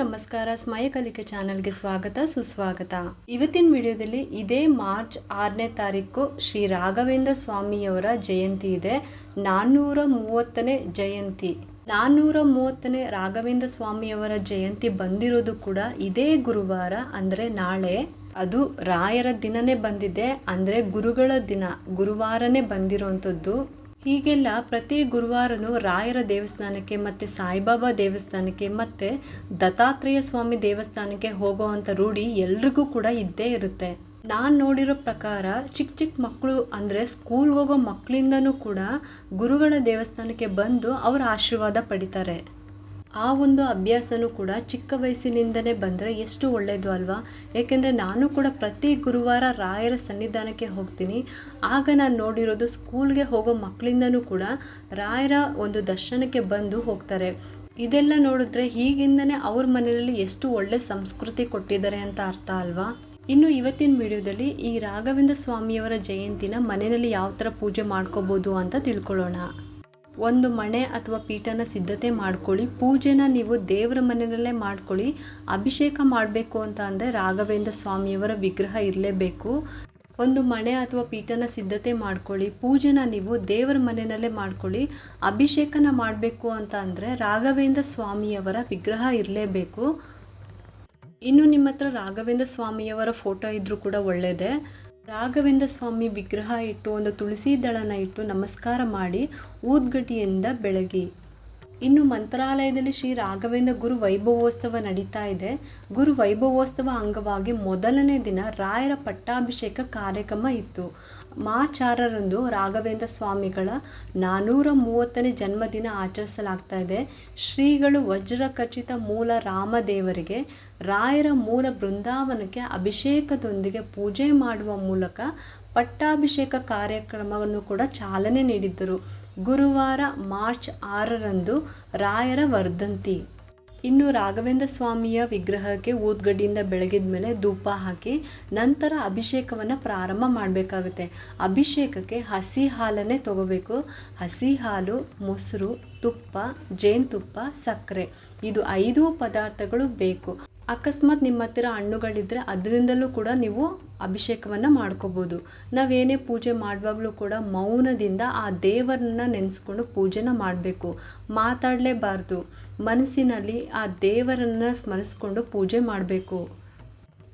ನಮಸ್ಕಾರ. ಸ್ಮಯ ಕಲಿಕೆ ಚಾನಲ್ಗೆ ಸ್ವಾಗತ ಸುಸ್ವಾಗತ. ಇವತ್ತಿನ ವಿಡಿಯೋದಲ್ಲಿ ಇದೇ ಮಾರ್ಚ್ 6ನೇ ತಾರೀಕು ಶ್ರೀ ರಾಘವೇಂದ್ರ ಸ್ವಾಮಿಯವರ ಜಯಂತಿ ಇದೆ. 430ನೇ ಜಯಂತಿ. 430ನೇ ರಾಘವೇಂದ್ರ ಸ್ವಾಮಿಯವರ ಜಯಂತಿ ಬಂದಿರೋದು ಕೂಡ ಇದೇ ಗುರುವಾರ, ಅಂದರೆ ನಾಳೆ. ಅದು ರಾಯರ ದಿನನೇ ಬಂದಿದೆ, ಅಂದರೆ ಗುರುಗಳ ದಿನ, ಗುರುವಾರನೇ ಬಂದಿರೋವಂಥದ್ದು. ಹೀಗೆಲ್ಲ ಪ್ರತಿ ಗುರುವಾರನೂ ರಾಯರ ದೇವಸ್ಥಾನಕ್ಕೆ ಮತ್ತು ಸಾಯಿಬಾಬಾ ದೇವಸ್ಥಾನಕ್ಕೆ ಮತ್ತು ದತ್ತಾತ್ರೇಯ ಸ್ವಾಮಿ ದೇವಸ್ಥಾನಕ್ಕೆ ಹೋಗೋವಂಥ ರೂಢಿ ಎಲ್ರಿಗೂ ಕೂಡ ಇದ್ದೇ ಇರುತ್ತೆ. ನಾನು ನೋಡಿರೋ ಪ್ರಕಾರ ಚಿಕ್ಕ ಮಕ್ಕಳು, ಅಂದರೆ ಸ್ಕೂಲ್ ಹೋಗೋ ಮಕ್ಕಳಿಂದನೂ ಕೂಡ ಗುರುಗಳ ದೇವಸ್ಥಾನಕ್ಕೆ ಬಂದು ಅವರ ಆಶೀರ್ವಾದ ಪಡಿತಾರೆ. ಆ ಒಂದು ಅಭ್ಯಾಸನೂ ಕೂಡ ಚಿಕ್ಕ ವಯಸ್ಸಿನಿಂದನೇ ಬಂದರೆ ಎಷ್ಟು ಒಳ್ಳೆಯದು ಅಲ್ವಾ? ಏಕೆಂದರೆ ನಾನು ಕೂಡ ಪ್ರತಿ ಗುರುವಾರ ರಾಯರ ಸನ್ನಿಧಾನಕ್ಕೆ ಹೋಗ್ತೀನಿ. ಆಗ ನಾನು ನೋಡಿರೋದು ಸ್ಕೂಲ್ಗೆ ಹೋಗೋ ಮಕ್ಕಳಿಂದನೂ ಕೂಡ ರಾಯರ ಒಂದು ದರ್ಶನಕ್ಕೆ ಬಂದು ಹೋಗ್ತಾರೆ. ಇದೆಲ್ಲ ನೋಡಿದ್ರೆ ಹೀಗಿಂದನೇ ಅವ್ರ ಮನೆಯಲ್ಲಿ ಎಷ್ಟು ಒಳ್ಳೆ ಸಂಸ್ಕೃತಿ ಕೊಟ್ಟಿದ್ದಾರೆ ಅಂತ ಅರ್ಥ ಅಲ್ವಾ? ಇನ್ನು ಇವತ್ತಿನ ವಿಡಿಯೋದಲ್ಲಿ ಈ ರಾಘವೇಂದ್ರ ಸ್ವಾಮಿಯವರ ಜಯಂತಿನ ಮನೆಯಲ್ಲಿ ಯಾವ ಥರ ಪೂಜೆ ಮಾಡ್ಕೋಬೋದು ಅಂತ ತಿಳ್ಕೊಳ್ಳೋಣ. ಒಂದು ಮಣೆ ಅಥವಾ ಪೀಠನ ಸಿದ್ಧತೆ ಮಾಡ್ಕೊಳ್ಳಿ. ಪೂಜೆನ ನೀವು ದೇವರ ಮನೆಯಲ್ಲೇ ಮಾಡ್ಕೊಳ್ಳಿ. ಅಭಿಷೇಕ ಮಾಡಬೇಕು ಅಂತ ಅಂದರೆ ರಾಘವೇಂದ್ರ ಸ್ವಾಮಿಯವರ ವಿಗ್ರಹ ಇರಲೇಬೇಕು. ಒಂದು ಮಣೆ ಅಥವಾ ಪೀಠನ ಸಿದ್ಧತೆ ಮಾಡ್ಕೊಳ್ಳಿ. ಪೂಜೆನ ನೀವು ದೇವರ ಮನೆಯಲ್ಲೇ ಮಾಡ್ಕೊಳ್ಳಿ. ಅಭಿಷೇಕನ ಮಾಡಬೇಕು ಅಂತ ಅಂದರೆ ರಾಘವೇಂದ್ರ ಸ್ವಾಮಿಯವರ ವಿಗ್ರಹ ಇರಲೇಬೇಕು. ಇನ್ನು ನಿಮ್ಮ ಹತ್ರ ರಾಘವೇಂದ್ರ ಸ್ವಾಮಿಯವರ ಫೋಟೋ ಇದ್ದರೂ ಕೂಡ ಒಳ್ಳೆಯದೇ. ರಾಘವೇಂದ್ರ ಸ್ವಾಮಿ ವಿಗ್ರಹ ಇಟ್ಟು ಒಂದು ತುಳಸಿ ದಳನ ಇಟ್ಟು ನಮಸ್ಕಾರ ಮಾಡಿ ಊದ್ಗಡ್ಡಿಯಿಂದ ಬೆಳಗಿ. ಇನ್ನು ಮಂತ್ರಾಲಯದಲ್ಲಿ ಶ್ರೀ ರಾಘವೇಂದ್ರ ಗುರು ವೈಭವೋತ್ಸವ ನಡೀತಾ ಇದೆ. ಗುರು ವೈಭವೋತ್ಸವ ಅಂಗವಾಗಿ ಮೊದಲನೇ ದಿನ ರಾಯರ ಪಟ್ಟಾಭಿಷೇಕ ಕಾರ್ಯಕ್ರಮ ಇತ್ತು. ಮಾರ್ಚ್ 6ರಂದು ರಾಘವೇಂದ್ರ ಸ್ವಾಮಿಗಳ 430ನೇ ಜನ್ಮದಿನ ಆಚರಿಸಲಾಗ್ತಾ ಇದೆ. ಶ್ರೀಗಳು ವಜ್ರ ಖಚಿತ ಮೂಲ ರಾಮದೇವರಿಗೆ ರಾಯರ ಮೂಲ ಬೃಂದಾವನಕ್ಕೆ ಅಭಿಷೇಕದೊಂದಿಗೆ ಪೂಜೆ ಮಾಡುವ ಮೂಲಕ ಪಟ್ಟಾಭಿಷೇಕ ಕಾರ್ಯಕ್ರಮವನ್ನು ಕೂಡ ಚಾಲನೆ ನೀಡಿದ್ದರು. ಗುರುವಾರ ಮಾರ್ಚ್ 6ರಂದು ರಾಯರ ವರ್ಧಂತಿ. ಇನ್ನು ರಾಘವೇಂದ್ರ ಸ್ವಾಮಿಯ ವಿಗ್ರಹಕ್ಕೆ ಊದ್ಗಡ್ಡಿಯಿಂದ ಬೆಳಗಿದ ಮೇಲೆ ಧೂಪ ಹಾಕಿ ನಂತರ ಅಭಿಷೇಕವನ್ನು ಪ್ರಾರಂಭ ಮಾಡಬೇಕಾಗುತ್ತೆ. ಅಭಿಷೇಕಕ್ಕೆ ಹಸಿ ಹಾಲನ್ನೇ ತಗೋಬೇಕು. ಹಸಿ ಹಾಲು, ಮೊಸರು, ತುಪ್ಪ, ಜೇನುತುಪ್ಪ, ಸಕ್ಕರೆ, ಇದು 5 ಪದಾರ್ಥಗಳು ಬೇಕು. ಅಕಸ್ಮಾತ್ ನಿಮ್ಮ ಹತ್ತಿರ ಹಣ್ಣುಗಳಿದ್ದರೆ ಅದರಿಂದಲೂ ಕೂಡ ನೀವು ಅಭಿಷೇಕವನ್ನು ಮಾಡ್ಕೋಬೋದು. ನಾವೇನೇ ಪೂಜೆ ಮಾಡುವಾಗಲೂ ಕೂಡ ಮೌನದಿಂದ ಆ ದೇವರನ್ನ ನೆನೆಸ್ಕೊಂಡು ಪೂಜೆನ ಮಾಡಬೇಕು. ಮಾತಾಡಲೇಬಾರ್ದು. ಮನಸ್ಸಿನಲ್ಲಿ ಆ ದೇವರನ್ನು ಸ್ಮರಿಸ್ಕೊಂಡು ಪೂಜೆ ಮಾಡಬೇಕು.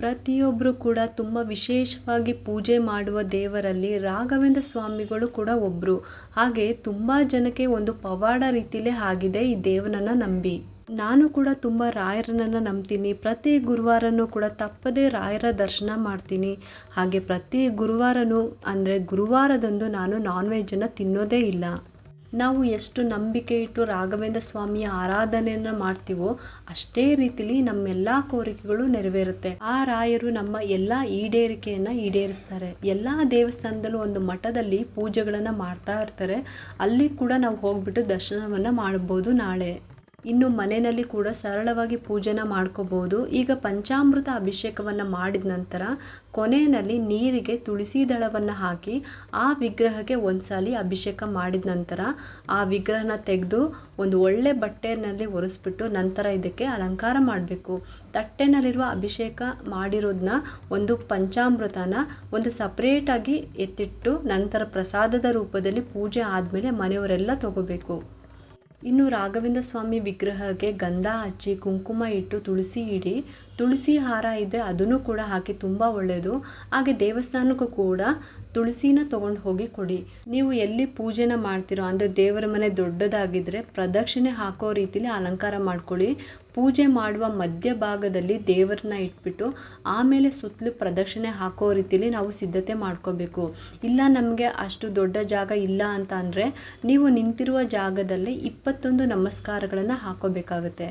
ಪ್ರತಿಯೊಬ್ಬರು ಕೂಡ ತುಂಬ ವಿಶೇಷವಾಗಿ ಪೂಜೆ ಮಾಡುವ ದೇವರಲ್ಲಿ ರಾಘವೇಂದ್ರ ಸ್ವಾಮಿಗಳು ಕೂಡ ಒಬ್ಬರು. ಹಾಗೆ ತುಂಬ ಜನಕ್ಕೆ ಒಂದು ಪವಾಡ ರೀತಿಯಲ್ಲೇ ಆಗಿದೆ ಈ ದೇವನನ್ನು ನಂಬಿ. ನಾನು ಕೂಡ ತುಂಬ ರಾಯರನ್ನು ನಂಬ್ತೀನಿ. ಪ್ರತಿ ಗುರುವಾರನೂ ಕೂಡ ತಪ್ಪದೇ ರಾಯರ ದರ್ಶನ ಮಾಡ್ತೀನಿ. ಹಾಗೆ ಪ್ರತಿ ಗುರುವಾರನೂ, ಅಂದರೆ ಗುರುವಾರದಂದು ನಾನು ನಾನ್ ವೆಜ್ಜನ್ನು ತಿನ್ನೋದೇ ಇಲ್ಲ. ನಾವು ಎಷ್ಟು ನಂಬಿಕೆ ಇಟ್ಟು ರಾಘವೇಂದ್ರ ಸ್ವಾಮಿಯ ಆರಾಧನೆಯನ್ನು ಮಾಡ್ತೀವೋ ಅಷ್ಟೇ ರೀತಿಲಿ ನಮ್ಮೆಲ್ಲ ಕೋರಿಕೆಗಳು ನೆರವೇರುತ್ತೆ. ಆ ರಾಯರು ನಮ್ಮ ಎಲ್ಲ ಈಡೇರಿಕೆಯನ್ನು ಈಡೇರಿಸ್ತಾರೆ. ಎಲ್ಲ ದೇವಸ್ಥಾನದಲ್ಲೂ ಒಂದು ಮಠದಲ್ಲಿ ಪೂಜೆಗಳನ್ನು ಮಾಡ್ತಾ ಇರ್ತಾರೆ. ಅಲ್ಲಿ ಕೂಡ ನಾವು ಹೋಗ್ಬಿಟ್ಟು ದರ್ಶನವನ್ನು ಮಾಡ್ಬೋದು ನಾಳೆ. ಇನ್ನು ಮನೆಯಲ್ಲಿ ಕೂಡ ಸರಳವಾಗಿ ಪೂಜೆನ ಮಾಡ್ಕೋಬೋದು. ಈಗ ಪಂಚಾಮೃತ ಅಭಿಷೇಕವನ್ನು ಮಾಡಿದ ನಂತರ ಕೊನೆಯಲ್ಲಿ ನೀರಿಗೆ ತುಳಸಿ ದಳವನ್ನು ಹಾಕಿ ಆ ವಿಗ್ರಹಕ್ಕೆ ಒಂದ್ಸಲಿ ಅಭಿಷೇಕ ಮಾಡಿದ ನಂತರ ಆ ವಿಗ್ರಹನ ತೆಗೆದು ಒಂದು ಒಳ್ಳೆ ಬಟ್ಟೆಯಲ್ಲಿ ಒರೆಸ್ಬಿಟ್ಟು ನಂತರ ಇದಕ್ಕೆ ಅಲಂಕಾರ ಮಾಡಬೇಕು. ತಟ್ಟೆನಲ್ಲಿರುವ ಅಭಿಷೇಕ ಮಾಡಿರೋದನ್ನ ಒಂದು ಪಂಚಾಮೃತನ ಒಂದು ಸಪ್ರೇಟಾಗಿ ಎತ್ತಿಟ್ಟು ನಂತರ ಪ್ರಸಾದದ ರೂಪದಲ್ಲಿ ಪೂಜೆ ಆದಮೇಲೆ ಮನೆಯವರೆಲ್ಲ ತಗೋಬೇಕು. ಇನ್ನು ರಾಘವೇಂದ್ರ ಸ್ವಾಮಿ ವಿಗ್ರಹಕ್ಕೆ ಗಂಧ ಹಚ್ಚಿ ಕುಂಕುಮ ಇಟ್ಟು ತುಳಸಿ ಇಡಿ, ತುಳಸಿ ಹಾರ ಇದ್ದರೆ ಅದನ್ನು ಕೂಡ ಹಾಕಿ ತುಂಬ ಒಳ್ಳೆಯದು. ಹಾಗೆ ದೇವಸ್ಥಾನಕ್ಕೂ ಕೂಡ ತುಳಸಿನ ತೊಗೊಂಡು ಹೋಗಿ ಕೊಡಿ. ನೀವು ಎಲ್ಲಿ ಪೂಜೆನ ಮಾಡ್ತೀರೋ, ಅಂದರೆ ದೇವರ ಮನೆ ದೊಡ್ಡದಾಗಿದ್ದರೆ ಪ್ರದಕ್ಷಿಣೆ ಹಾಕೋ ರೀತಿಲಿ ಅಲಂಕಾರ ಮಾಡ್ಕೊಳ್ಳಿ. ಪೂಜೆ ಮಾಡುವ ಮಧ್ಯಭಾಗದಲ್ಲಿ ದೇವರನ್ನ ಇಟ್ಬಿಟ್ಟು ಆಮೇಲೆ ಸುತ್ತಲೂ ಪ್ರದಕ್ಷಿಣೆ ಹಾಕೋ ರೀತಿಲಿ ನಾವು ಸಿದ್ಧತೆ ಮಾಡ್ಕೋಬೇಕು. ಇಲ್ಲ ನಮಗೆ ಅಷ್ಟು ದೊಡ್ಡ ಜಾಗ ಇಲ್ಲ ಅಂತ ಅಂದರೆ ನೀವು ನಿಂತಿರುವ ಜಾಗದಲ್ಲಿ 21 ನಮಸ್ಕಾರಗಳನ್ನು ಹಾಕೋಬೇಕಾಗುತ್ತೆ.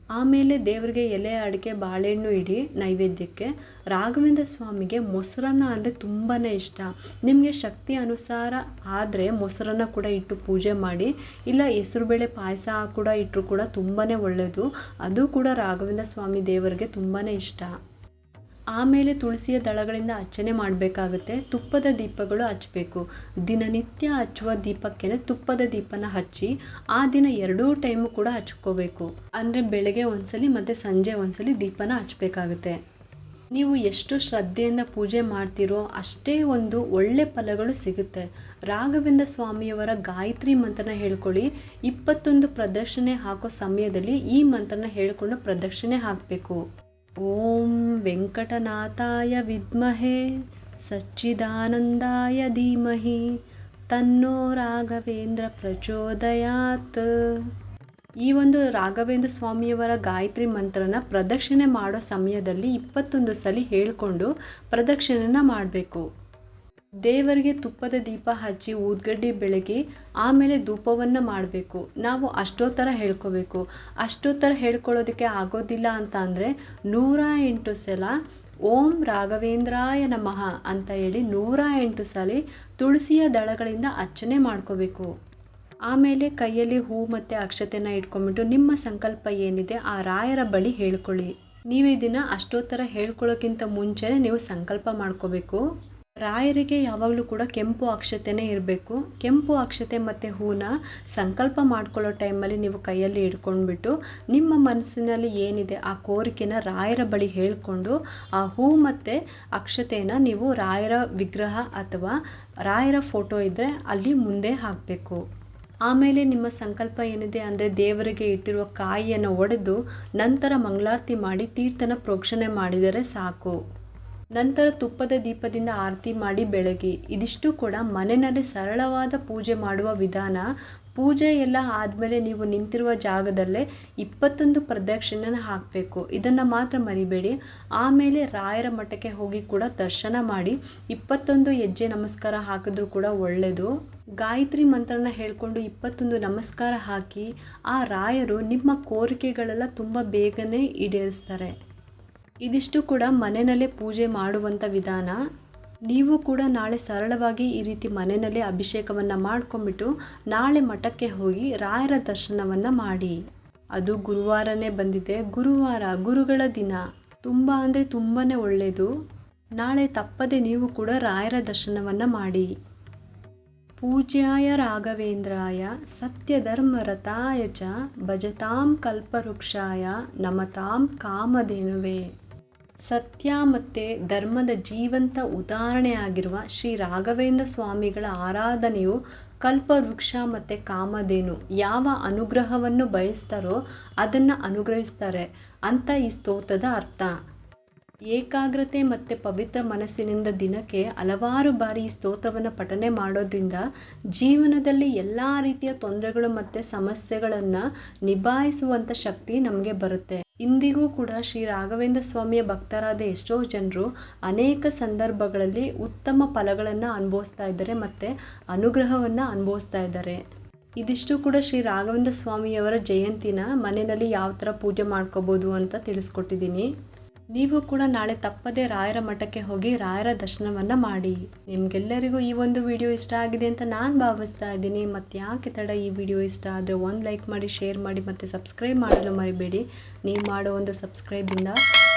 ಆಮೇಲೆ ದೇವರಿಗೆ ಎಲೆ, ಅಡಿಕೆ, ಬಾಳೆಹಣ್ಣು ಇಡಿ ನೈವೇದ್ಯಕ್ಕೆ. ರಾಘವೇಂದ್ರ ಸ್ವಾಮಿಗೆ ಮೊಸರನ್ನ ಅಂದರೆ ತುಂಬಾ ಇಷ್ಟ. ನಿಮಗೆ ಶಕ್ತಿ ಅನುಸಾರ ಆದರೆ ಮೊಸರನ್ನ ಕೂಡ ಇಟ್ಟು ಪೂಜೆ ಮಾಡಿ. ಇಲ್ಲ ಹೆಸರುಬೇಳೆ ಪಾಯಸ ಕೂಡ ಇಟ್ಟರು ಕೂಡ ತುಂಬಾ ಒಳ್ಳೆಯದು. ಅದು ಕೂಡ ರಾಘವೇಂದ್ರ ಸ್ವಾಮಿ ದೇವರಿಗೆ ತುಂಬಾ ಇಷ್ಟ. ಆಮೇಲೆ ತುಳಸಿಯ ದಳಗಳಿಂದ ಅರ್ಚನೆ ಮಾಡಬೇಕಾಗುತ್ತೆ. ತುಪ್ಪದ ದೀಪಗಳು ಹಚ್ಚಬೇಕು. ದಿನನಿತ್ಯ ಹಚ್ಚುವ ದೀಪಕ್ಕೆ ತುಪ್ಪದ ದೀಪನ ಹಚ್ಚಿ ಆ ದಿನ 2 ಟೈಮು ಕೂಡ ಹಚ್ಕೋಬೇಕು. ಅಂದರೆ ಬೆಳಗ್ಗೆ ಒಂದ್ಸಲಿ ಮತ್ತು ಸಂಜೆ ಒಂದ್ಸಲಿ ದೀಪನ ಹಚ್ಚಬೇಕಾಗುತ್ತೆ. ನೀವು ಎಷ್ಟು ಶ್ರದ್ಧೆಯಿಂದ ಪೂಜೆ ಮಾಡ್ತೀರೋ ಅಷ್ಟೇ ಒಂದು ಒಳ್ಳೆ ಫಲಗಳು ಸಿಗುತ್ತೆ. ರಾಘವೇಂದ್ರ ಸ್ವಾಮಿಯವರ ಗಾಯತ್ರಿ ಮಂತ್ರನ ಹೇಳ್ಕೊಳ್ಳಿ. 21 ಪ್ರದಕ್ಷಿಣೆ ಹಾಕೋ ಸಮಯದಲ್ಲಿ ಈ ಮಂತ್ರನ ಹೇಳ್ಕೊಂಡು ಪ್ರದಕ್ಷಿಣೆ ಹಾಕಬೇಕು. ಓಂ ವೆಂಕಟನಾಥಾಯ ವಿದ್ಮಹೇ ಸಚ್ಚಿದಾನಂದಾಯ ಧೀಮಹಿ ತನ್ನೋ ರಾಘವೇಂದ್ರ ಪ್ರಚೋದಯಾತ್. ಈ ಒಂದು ರಾಘವೇಂದ್ರ ಸ್ವಾಮಿಯವರ ಗಾಯತ್ರಿ ಮಂತ್ರನ ಪ್ರದಕ್ಷಿಣೆ ಮಾಡೋ ಸಮಯದಲ್ಲಿ 21 ಸಲ ಹೇಳಿಕೊಂಡು ಪ್ರದಕ್ಷಿಣೆನ ಮಾಡಬೇಕು. ದೇವರಿಗೆ ತುಪ್ಪದ ದೀಪ ಹಚ್ಚಿ ಊದ್ಗಡ್ಡಿ ಬೆಳಗಿ ಆಮೇಲೆ ಧೂಪವನ್ನು ಮಾಡಬೇಕು. ನಾವು ಅಷ್ಟೋತ್ತರ ಹೇಳ್ಕೋಬೇಕು. ಅಷ್ಟೋತ್ತರ ಹೇಳ್ಕೊಳ್ಳೋದಕ್ಕೆ ಆಗೋದಿಲ್ಲ ಅಂತ ಅಂದರೆ 108 ಸಲ ಓಂ ರಾಘವೇಂದ್ರಾಯ ನಮಃ ಅಂತ ಹೇಳಿ 108 ಸಲ ತುಳಸಿಯ ದಳಗಳಿಂದ ಅರ್ಚನೆ ಮಾಡ್ಕೋಬೇಕು. ಆಮೇಲೆ ಕೈಯಲ್ಲಿ ಹೂ ಮತ್ತು ಅಕ್ಷತೆನ ಇಟ್ಕೊಂಡ್ಬಿಟ್ಟು ನಿಮ್ಮ ಸಂಕಲ್ಪ ಏನಿದೆ ಆ ರಾಯರ ಬಳಿ ಹೇಳ್ಕೊಳ್ಳಿ. ನೀವು ಇದನ್ನು ಅಷ್ಟೋತ್ತರ ಹೇಳ್ಕೊಳ್ಳೋಕ್ಕಿಂತ ಮುಂಚೆನೇ ನೀವು ಸಂಕಲ್ಪ ಮಾಡ್ಕೋಬೇಕು. ರಾಯರಿಗೆ ಯಾವಾಗಲೂ ಕೂಡ ಕೆಂಪು ಅಕ್ಷತೆನೇ ಇರಬೇಕು. ಕೆಂಪು ಅಕ್ಷತೆ ಮತ್ತು ಹೂನ ಸಂಕಲ್ಪ ಮಾಡ್ಕೊಳ್ಳೋ ಟೈಮಲ್ಲಿ ನೀವು ಕೈಯಲ್ಲಿ ಹಿಡ್ಕೊಂಡ್ಬಿಟ್ಟು ನಿಮ್ಮ ಮನಸ್ಸಿನಲ್ಲಿ ಏನಿದೆ ಆ ಕೋರಿಕೆನ ರಾಯರ ಬಳಿ ಹೇಳ್ಕೊಂಡು ಆ ಹೂ ಮತ್ತು ಅಕ್ಷತೆನ ನೀವು ರಾಯರ ವಿಗ್ರಹ ಅಥವಾ ರಾಯರ ಫೋಟೋ ಇದ್ದರೆ ಅಲ್ಲಿ ಮುಂದೆ ಹಾಕಬೇಕು. ಆಮೇಲೆ ನಿಮ್ಮ ಸಂಕಲ್ಪ ಏನಿದೆ ಅಂದರೆ ದೇವರಿಗೆ ಇಟ್ಟಿರುವ ಕಾಯಿಯನ್ನು ಒಡೆದು ನಂತರ ಮಂಗಳಾರತಿ ಮಾಡಿ ತೀರ್ಥನ ಪ್ರೋಕ್ಷಣೆ ಮಾಡಿದರೆ ಸಾಕು. ನಂತರ ತುಪ್ಪದ ದೀಪದಿಂದ ಆರತಿ ಮಾಡಿ ಬೆಳಗಿ. ಇದಿಷ್ಟು ಕೂಡ ಮನೆಯಲ್ಲಿ ಸರಳವಾದ ಪೂಜೆ ಮಾಡುವ ವಿಧಾನ. ಪೂಜೆ ಎಲ್ಲ ಆದಮೇಲೆ ನೀವು ನಿಂತಿರುವ ಜಾಗದಲ್ಲೇ 21 ಪ್ರದಕ್ಷಿಣೆನ ಹಾಕಬೇಕು. ಇದನ್ನು ಮಾತ್ರ ಮರಿಬೇಡಿ. ಆಮೇಲೆ ರಾಯರ ಮಠಕ್ಕೆ ಹೋಗಿ ಕೂಡ ದರ್ಶನ ಮಾಡಿ 21 ಹೆಜ್ಜೆ ನಮಸ್ಕಾರ ಹಾಕಿದ್ರೂ ಕೂಡ ಒಳ್ಳೆಯದು. ಗಾಯತ್ರಿ ಮಂತ್ರನ ಹೇಳ್ಕೊಂಡು 21 ನಮಸ್ಕಾರ ಹಾಕಿ ಆ ರಾಯರು ನಿಮ್ಮ ಕೋರಿಕೆಗಳೆಲ್ಲ ತುಂಬ ಬೇಗನೆ ಈಡೇರಿಸ್ತಾರೆ. ಇದಿಷ್ಟು ಕೂಡ ಮನೆಯಲ್ಲೇ ಪೂಜೆ ಮಾಡುವಂಥ ವಿಧಾನ. ನೀವು ಕೂಡ ನಾಳೆ ಸರಳವಾಗಿ ಈ ರೀತಿ ಮನೆಯಲ್ಲೇ ಅಭಿಷೇಕವನ್ನು ಮಾಡ್ಕೊಂಡ್ಬಿಟ್ಟು ನಾಳೆ ಮಠಕ್ಕೆ ಹೋಗಿ ರಾಯರ ದರ್ಶನವನ್ನು ಮಾಡಿ. ಅದು ಗುರುವಾರನೇ ಬಂದಿದೆ. ಗುರುವಾರ ಗುರುಗಳ ದಿನ ತುಂಬ ಅಂದರೆ ತುಂಬಾ ಒಳ್ಳೆಯದು. ನಾಳೆ ತಪ್ಪದೆ ನೀವು ಕೂಡ ರಾಯರ ದರ್ಶನವನ್ನು ಮಾಡಿ. ಪೂಜ್ಯಾಯ ರಾಘವೇಂದ್ರಾಯ ಸತ್ಯಧರ್ಮರತಾಯ ಚ ಭಜತಾಂ ಕಲ್ಪವೃಕ್ಷಾಯ ನಮತಾಂ ಕಾಮಧೇನುವೆ. ಸತ್ಯ ಮತ್ತು ಧರ್ಮದ ಜೀವಂತ ಉದಾಹರಣೆಯಾಗಿರುವ ಶ್ರೀ ರಾಘವೇಂದ್ರ ಸ್ವಾಮಿಗಳ ಆರಾಧನೆಯು ಕಲ್ಪವೃಕ್ಷ ಮತ್ತು ಕಾಮಧೇನು ಯಾವ ಅನುಗ್ರಹವನ್ನು ಬಯಸ್ತಾರೋ ಅದನ್ನು ಅನುಗ್ರಹಿಸ್ತಾರೆ ಅಂತ ಈ ಸ್ತೋತ್ರದ ಅರ್ಥ. ಏಕಾಗ್ರತೆ ಮತ್ತು ಪವಿತ್ರ ಮನಸ್ಸಿನಿಂದ ದಿನಕ್ಕೆ ಹಲವಾರು ಬಾರಿ ಈ ಸ್ತೋತ್ರವನ್ನು ಪಠನೆ ಮಾಡೋದ್ರಿಂದ ಜೀವನದಲ್ಲಿ ಎಲ್ಲ ರೀತಿಯ ತೊಂದರೆಗಳು ಮತ್ತು ಸಮಸ್ಯೆಗಳನ್ನು ನಿಭಾಯಿಸುವಂಥ ಶಕ್ತಿ ನಮಗೆ ಬರುತ್ತೆ. ಇಂದಿಗೂ ಕೂಡ ಶ್ರೀ ರಾಘವೇಂದ್ರ ಸ್ವಾಮಿಯ ಭಕ್ತರಾದ ಎಷ್ಟೋ ಜನರು ಅನೇಕ ಸಂದರ್ಭಗಳಲ್ಲಿ ಉತ್ತಮ ಫಲಗಳನ್ನು ಅನುಭವಿಸ್ತಾ ಇದ್ದಾರೆ ಮತ್ತು ಅನುಗ್ರಹವನ್ನು ಅನುಭವಿಸ್ತಾ ಇದ್ದಾರೆ. ಇದಿಷ್ಟು ಕೂಡ ಶ್ರೀ ರಾಘವೇಂದ್ರ ಸ್ವಾಮಿಯವರ ಜಯಂತಿನ ಮನೆಯಲ್ಲಿ ಯಾವ ಥರ ಪೂಜೆ ಮಾಡ್ಕೋಬೋದು ಅಂತ ತಿಳಿಸ್ಕೊಟ್ಟಿದ್ದೀನಿ. ನೀವು ಕೂಡ ನಾಳೆ ತಪ್ಪದೆ ರಾಯರ ಮಠಕ್ಕೆ ಹೋಗಿ ರಾಯರ ದರ್ಶನವನ್ನು ಮಾಡಿ. ನಿಮಗೆಲ್ಲರಿಗೂ ಈ ಒಂದು ವಿಡಿಯೋ ಇಷ್ಟ ಆಗಿದೆ ಅಂತ ನಾನು ಭಾವಿಸ್ತಾ ಇದ್ದೀನಿ. ಮತ್ತು ಯಾಕೆ ತಡ, ಈ ವಿಡಿಯೋ ಇಷ್ಟ ಆದರೆ ಒಂದು ಲೈಕ್ ಮಾಡಿ, ಶೇರ್ ಮಾಡಿ ಮತ್ತು ಸಬ್ಸ್ಕ್ರೈಬ್ ಮಾಡಲು ಮರಿಬೇಡಿ. ನೀವು ಮಾಡೋ ಒಂದು ಸಬ್ಸ್ಕ್ರೈಬಿಂದ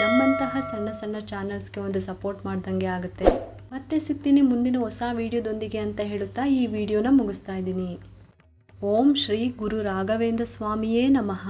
ನಮ್ಮಂತಹ ಸಣ್ಣ ಸಣ್ಣ ಚಾನಲ್ಸ್ಗೆ ಒಂದು ಸಪೋರ್ಟ್ ಮಾಡ್ದಂಗೆ ಆಗುತ್ತೆ. ಮತ್ತೆ ಸಿಗ್ತೀನಿ ಮುಂದಿನ ಹೊಸ ವಿಡಿಯೋದೊಂದಿಗೆ ಅಂತ ಹೇಳುತ್ತಾ ಈ ವಿಡಿಯೋನ ಮುಗಿಸ್ತಾ ಇದ್ದೀನಿ. ಓಂ ಶ್ರೀ ಗುರು ರಾಘವೇಂದ್ರ ಸ್ವಾಮಿಯೇ ನಮಃ.